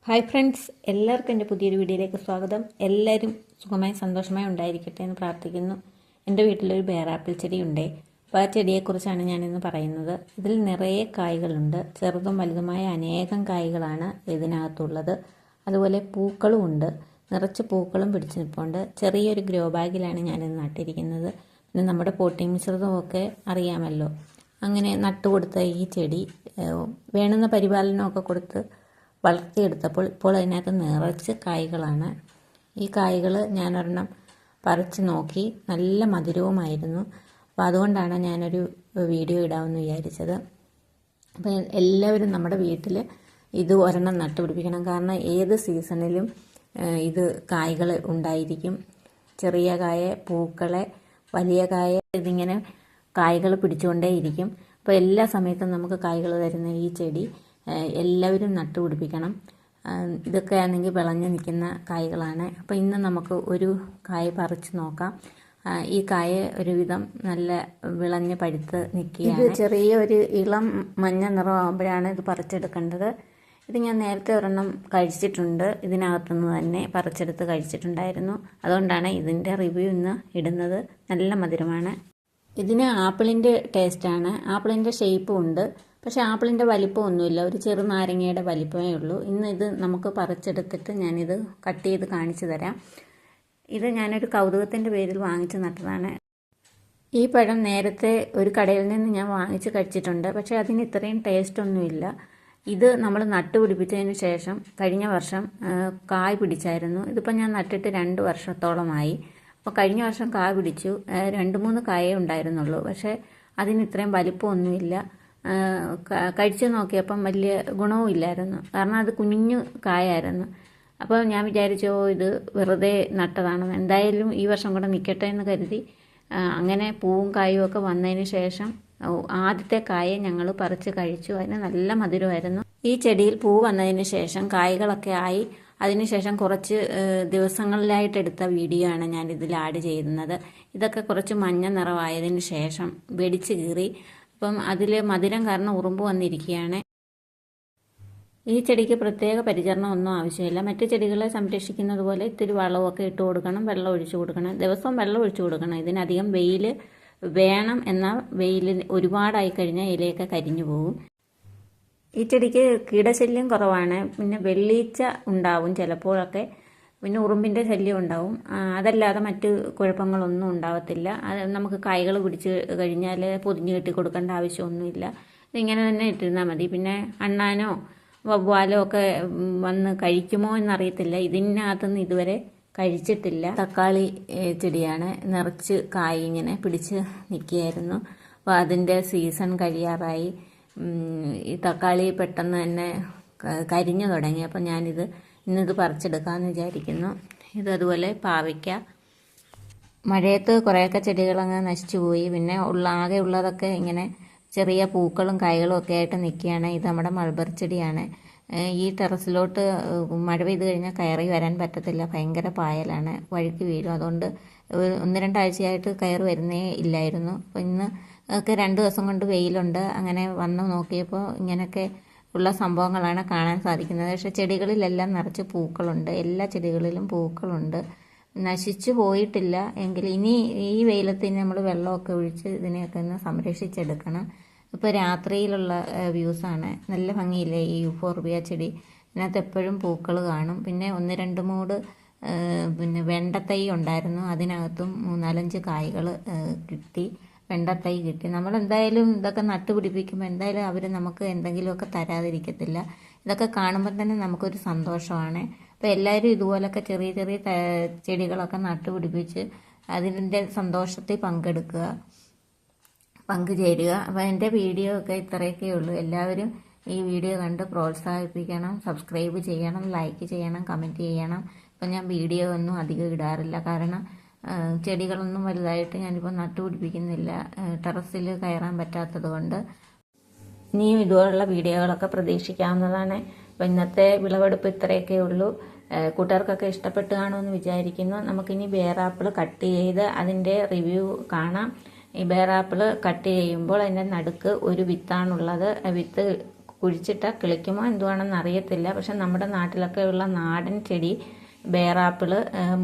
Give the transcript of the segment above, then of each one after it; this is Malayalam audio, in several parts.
ഹായ് ഫ്രണ്ട്സ്, എല്ലാവർക്കും എൻ്റെ പുതിയൊരു വീഡിയോയിലേക്ക് സ്വാഗതം. എല്ലാവരും സുഖമായി സന്തോഷമായി ഉണ്ടായിരിക്കട്ടെ എന്ന് പ്രാർത്ഥിക്കുന്നു. എൻ്റെ വീട്ടിലൊരു ബേറാപ്പിൾ ചെടിയുണ്ടേ. അപ്പോൾ ആ ചെടിയെക്കുറിച്ചാണ് ഞാനിന്ന് പറയുന്നത്. ഇതിൽ നിറയെ കായ്കളുണ്ട്. ചെറുതും വലുതുമായ അനേകം കായ്കളാണ് ഇതിനകത്തുള്ളത്. അതുപോലെ പൂക്കളും ഉണ്ട്. നിറച്ച് പൂക്കളും പിടിച്ചു നിൽപ്പുണ്ട്. ചെറിയൊരു ഗ്രോ ബാഗിലാണ് ഞാനിത് നട്ടിരിക്കുന്നത്. പിന്നെ നമ്മുടെ പോട്ടിംഗ് മിശ്രിതമൊക്കെ അറിയാമല്ലോ. അങ്ങനെ നട്ടുകൊടുത്ത ഈ ചെടി വേണ്ടുന്ന പരിപാലനമൊക്കെ കൊടുത്ത് വളർത്തിയെടുത്തപ്പോൾ ഇപ്പോൾ അതിനകത്ത് നിറച്ച് കായ്കളാണ്. ഈ കായ്കൾ ഞാനൊരെണ്ണം പറിച്ച് നോക്കി. നല്ല മധുരവുമായിരുന്നു. അപ്പോൾ അതുകൊണ്ടാണ് ഞാനൊരു വീഡിയോ ഇടാമെന്ന് വിചാരിച്ചത്. അപ്പോൾ എല്ലാവരും നമ്മുടെ വീട്ടിൽ ഇത് ഒരെണ്ണം നട്ടുപിടിപ്പിക്കണം. കാരണം ഏത് സീസണിലും ഇത് കായ്കൾ ഉണ്ടായിരിക്കും. ചെറിയ കായ, പൂക്കളെ, വലിയ കായ, ഇതിങ്ങനെ കായ്കൾ പിടിച്ചുകൊണ്ടേയിരിക്കും. അപ്പോൾ എല്ലാ സമയത്തും നമുക്ക് കായ്കൾ തരുന്ന ഈ ചെടി എല്ലാവരും നട്ടുപിടിപ്പിക്കണം. ഇതൊക്കെ ആണെങ്കിൽ വിളഞ്ഞു നിൽക്കുന്ന കായ്കളാണ്. അപ്പോൾ ഇന്ന് നമുക്ക് ഒരു കായ പറിച്ച് നോക്കാം. ഈ കായ ഒരുവിധം നല്ല വിളഞ്ഞ് പഴുത്ത് നിൽക്കുകയാണ്. ഇത് ചെറിയ ഒരു ഇളം മഞ്ഞ നിറമാകുമ്പോഴാണ് ഇത് പറിച്ചെടുക്കേണ്ടത്. ഇത് ഞാൻ നേരത്തെ ഒരെണ്ണം കഴിച്ചിട്ടുണ്ട്. ഇതിനകത്തുനിന്ന് തന്നെ പറിച്ചെടുത്ത് കഴിച്ചിട്ടുണ്ടായിരുന്നു. അതുകൊണ്ടാണ് ഇതിൻ്റെ റിവ്യൂ ഇന്ന് ഇടുന്നത്. നല്ല മധുരമാണ്. ഇതിന് ആപ്പിളിൻ്റെ ടേസ്റ്റാണ്. ആപ്പിളിൻ്റെ ഷേപ്പും ഉണ്ട്. പക്ഷേ ആപ്പിളിൻ്റെ വലിപ്പമൊന്നുമില്ല. ഒരു ചെറു നാരങ്ങയുടെ വലിപ്പമേ ഉള്ളൂ. ഇന്ന് ഇത് നമുക്ക് പറിച്ചെടുത്തിട്ട് ഞാനിത് കട്ട് ചെയ്ത് കാണിച്ചു തരാം. ഇത് ഞാനൊരു കൗതുകത്തിൻ്റെ പേരിൽ വാങ്ങിച്ച് നട്ടതാണ്. ഈ പഴം നേരത്തെ ഒരു കടയിൽ നിന്ന് ഞാൻ വാങ്ങിച്ച് കഴിച്ചിട്ടുണ്ട്. പക്ഷേ അതിന് ഇത്രയും ടേസ്റ്റൊന്നുമില്ല. ഇത് നമ്മൾ നട്ടുപിടിപ്പിച്ചതിന് ശേഷം കഴിഞ്ഞ വർഷം കായ് പിടിച്ചായിരുന്നു. ഇതിപ്പോൾ ഞാൻ നട്ടിട്ട് 2 വർഷത്തോളമായി. അപ്പോൾ കഴിഞ്ഞ വർഷം കായ പിടിച്ചു. 2-3 കായേ ഉണ്ടായിരുന്നുള്ളൂ. പക്ഷേ അതിന് ഇത്രയും വലിപ്പമൊന്നുമില്ല. കഴിച്ച് നോക്കിയപ്പം വലിയ ഗുണവും ഇല്ലായിരുന്നു. കാരണം അത് കുഞ്ഞു കായായിരുന്നു. അപ്പോൾ ഞാൻ വിചാരിച്ചോ ഇത് വെറുതെ നട്ടതാണെന്ന്. എന്തായാലും ഈ വർഷം കൂടെ നിൽക്കട്ടെ എന്ന് കരുതി അങ്ങനെ പൂവും കായും ഒക്കെ വന്നതിന് ശേഷം ആദ്യത്തെ കായ ഞങ്ങൾ പറിച്ച് കഴിച്ചു. അതിന് നല്ല മധുരമായിരുന്നു. ഈ ചെടിയിൽ പൂ വന്നതിന് ശേഷം കായ്കളൊക്കെ ആയി. അതിനുശേഷം കുറച്ച് ദിവസങ്ങളിലായിട്ട് എടുത്ത വീഡിയോ ആണ് ഞാൻ ഇതിൽ ആഡ് ചെയ്യുന്നത്. ഇതൊക്കെ കുറച്ച് മഞ്ഞ നിറമായതിന് ശേഷം വെടിച്ച് കീറി. അപ്പം അതിൽ മധുരം കാരണം ഉറുമ്പ് വന്നിരിക്കുകയാണ്. ഈ ചെടിക്ക് പ്രത്യേക പരിചരണം ഒന്നും ആവശ്യമില്ല. മറ്റു ചെടികളെ സംരക്ഷിക്കുന്നത് പോലെ ഇത്തിരി വളമൊക്കെ ഇട്ട് കൊടുക്കണം, വെള്ളം ഒഴിച്ചു കൊടുക്കണം. ദിവസവും വെള്ളം ഒഴിച്ചു കൊടുക്കണം. ഇതിനധികം വെയിൽ വേണം. എന്നാൽ വെയിൽ ഒരുപാടായി കഴിഞ്ഞാൽ ഇലയൊക്കെ കരിഞ്ഞു പോകും. ഈ ചെടിക്ക് കീടശല്യം കുറവാണ്. പിന്നെ വെള്ളീച്ച ഉണ്ടാവും ചിലപ്പോഴൊക്കെ. പിന്നെ ഉറുമ്പിൻ്റെ ശല്യം ഉണ്ടാവും. അതല്ലാതെ മറ്റ് കുഴപ്പങ്ങളൊന്നും ഉണ്ടാവത്തില്ല. അത് നമുക്ക് കായ്കൾ പിടിച്ച് കഴിഞ്ഞാൽ പൊതിഞ്ഞ് കെട്ടി കൊടുക്കേണ്ട ആവശ്യമൊന്നുമില്ല. ഇതിങ്ങനെ തന്നെ ഇട്ടിരുന്നാൽ മതി. പിന്നെ അണ്ണാനോ വവ്വാലോ ഒക്കെ വന്ന് കഴിക്കുമോ എന്നറിയത്തില്ല. ഇതിനകത്തുനിന്ന് ഇതുവരെ കഴിച്ചിട്ടില്ല. തക്കാളി ചെടിയാണ്. നിറച്ച് കായ് ഇങ്ങനെ പിടിച്ച് നിൽക്കുകയായിരുന്നു. അപ്പോൾ അതിൻ്റെ സീസൺ കഴിയാറായി. ഈ തക്കാളി പെട്ടെന്ന് തന്നെ കരിഞ്ഞു തുടങ്ങി. അപ്പോൾ ഞാനിത് ഇന്നിത് പറിച്ചെടുക്കാമെന്ന് വിചാരിക്കുന്നു. ഇതതുപോലെ പാവയ്ക്ക. മഴയത്ത് കുറേയൊക്കെ ചെടികളങ്ങ് നശിച്ചു പോയി. പിന്നെ ആകെ ഉള്ളതൊക്കെ ഇങ്ങനെ ചെറിയ പൂക്കളും കായ്കളും ഒക്കെ ആയിട്ട് നിൽക്കുകയാണ്. ഇത് നമ്മുടെ മൾബറി ചെടിയാണ്. ഈ ടെറസിലോട്ട് മഴ പെയ്ത് കഴിഞ്ഞാൽ കയറി വരാൻ പറ്റത്തില്ല. ഭയങ്കര പായലാണ്, വഴുക്കി വീഴും. അതുകൊണ്ട് 1-2 ആഴ്ചയായിട്ട് കയറി വരുന്നേ ഇല്ലായിരുന്നു. അപ്പോൾ ഇന്ന് ഒക്കെ 2 ദിവസം കൊണ്ട് വെയിലുണ്ട്. അങ്ങനെ വന്ന് നോക്കിയപ്പോൾ ഇങ്ങനെയൊക്കെ ഉള്ള സംഭവങ്ങളാണ് കാണാൻ സാധിക്കുന്നത്. പക്ഷേ ചെടികളിലെല്ലാം നിറച്ച് പൂക്കളുണ്ട്. എല്ലാ ചെടികളിലും പൂക്കളുണ്ട്. നശിച്ചു പോയിട്ടില്ല. എങ്കിൽ ഇനി ഈ വെയിലത്തിന് നമ്മൾ വെള്ളമൊക്കെ ഒഴിച്ച് ഇതിനെയൊക്കെ ഒന്ന് സംരക്ഷിച്ചെടുക്കണം. ഇപ്പോൾ രാത്രിയിലുള്ള വ്യൂസാണ്. നല്ല ഭംഗിയില്ലേ ഈ യൂഫോർബിയ ചെടി. ഇതിനകത്ത് എപ്പോഴും പൂക്കൾ കാണും. പിന്നെ 1-2 മൂട് പിന്നെ വെണ്ടത്തൈ ഉണ്ടായിരുന്നു. അതിനകത്തും 3-4-5 കായ്കൾ കിട്ടി. വെണ്ടത്തൈ കിട്ടി. നമ്മൾ എന്തായാലും ഇതൊക്കെ നട്ടുപിടിപ്പിക്കുമ്പോൾ എന്തായാലും അവർ നമുക്ക് എന്തെങ്കിലുമൊക്കെ തരാതിരിക്കത്തില്ല. ഇതൊക്കെ കാണുമ്പോൾ തന്നെ നമുക്കൊരു സന്തോഷമാണ്. അപ്പോൾ എല്ലാവരും ഇതുപോലൊക്കെ ചെറിയ ചെറിയ ചെടികളൊക്കെ നട്ടുപിടിപ്പിച്ച് അതിൻ്റെ സന്തോഷത്തിൽ പങ്കുചേരുക. അപ്പോൾ എൻ്റെ വീഡിയോ ഒക്കെ ഇത്രയൊക്കെ ഉള്ളൂ. എല്ലാവരും ഈ വീഡിയോ കണ്ട് പ്രോത്സാഹിപ്പിക്കണം. സബ്സ്ക്രൈബ് ചെയ്യണം, ലൈക്ക് ചെയ്യണം, കമൻറ്റ് ചെയ്യണം. ഇപ്പം ഞാൻ വീഡിയോ ഒന്നും അധികം ഇടാറില്ല. കാരണം ചെടികളൊന്നും വലുതായിട്ട് ഞാനിപ്പോൾ നട്ടുപിടിപ്പിക്കുന്നില്ല. ടെറസിൽ കയറാൻ പറ്റാത്തത് കൊണ്ട്. ഇനിയും ഇതുപോലുള്ള വീഡിയോകളൊക്കെ പ്രതീക്ഷിക്കാവുന്നതാണ്. അപ്പോൾ ഇന്നത്തെ വിളവെടുപ്പ് ഇത്രയൊക്കെ ഉള്ളൂ. കൂട്ടുകാർക്കൊക്കെ ഇഷ്ടപ്പെട്ട് കാണുമെന്ന് വിചാരിക്കുന്നു. നമുക്കിനി ബേറാപ്പിൾ കട്ട് ചെയ്ത് അതിൻ്റെ റിവ്യൂ കാണാം. ഈ ബേറാപ്പിൾ കട്ട് ചെയ്യുമ്പോൾ അതിൻ്റെ നടുക്ക് ഒരു വിത്താണുള്ളത്. വിത്ത് കുഴിച്ചിട്ടാൽ കിളിക്കുമോ എന്തുവാണെന്ന് അറിയത്തില്ല. പക്ഷെ നമ്മുടെ നാട്ടിലൊക്കെ ഉള്ള നാടൻ ചെടി ബെയർ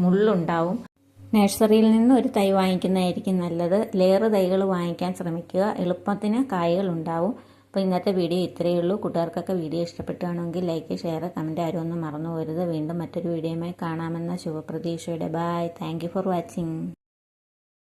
മുള്ളുണ്ടാവും. നഴ്സറിയിൽ നിന്ന് ഒരു തൈ വാങ്ങിക്കുന്നതായിരിക്കും നല്ലത്. ലെയർ തൈകൾ വാങ്ങിക്കാൻ ശ്രമിക്കുക, എളുപ്പത്തിന് കായകൾ ഉണ്ടാവും. അപ്പോൾ ഇന്നത്തെ വീഡിയോ ഇത്രയേ ഉള്ളൂ. കൂട്ടുകാർക്കൊക്കെ വീഡിയോ ഇഷ്ടപ്പെട്ടുകയാണെങ്കിൽ ലൈക്ക്, ഷെയർ, കമൻറ്റ് ആരും ഒന്നും മറന്നു പോകരുത്. വീണ്ടും മറ്റൊരു വീഡിയോയുമായി കാണാമെന്ന ശുഭപ്രതീക്ഷയുടെ bye. Thank you for watching.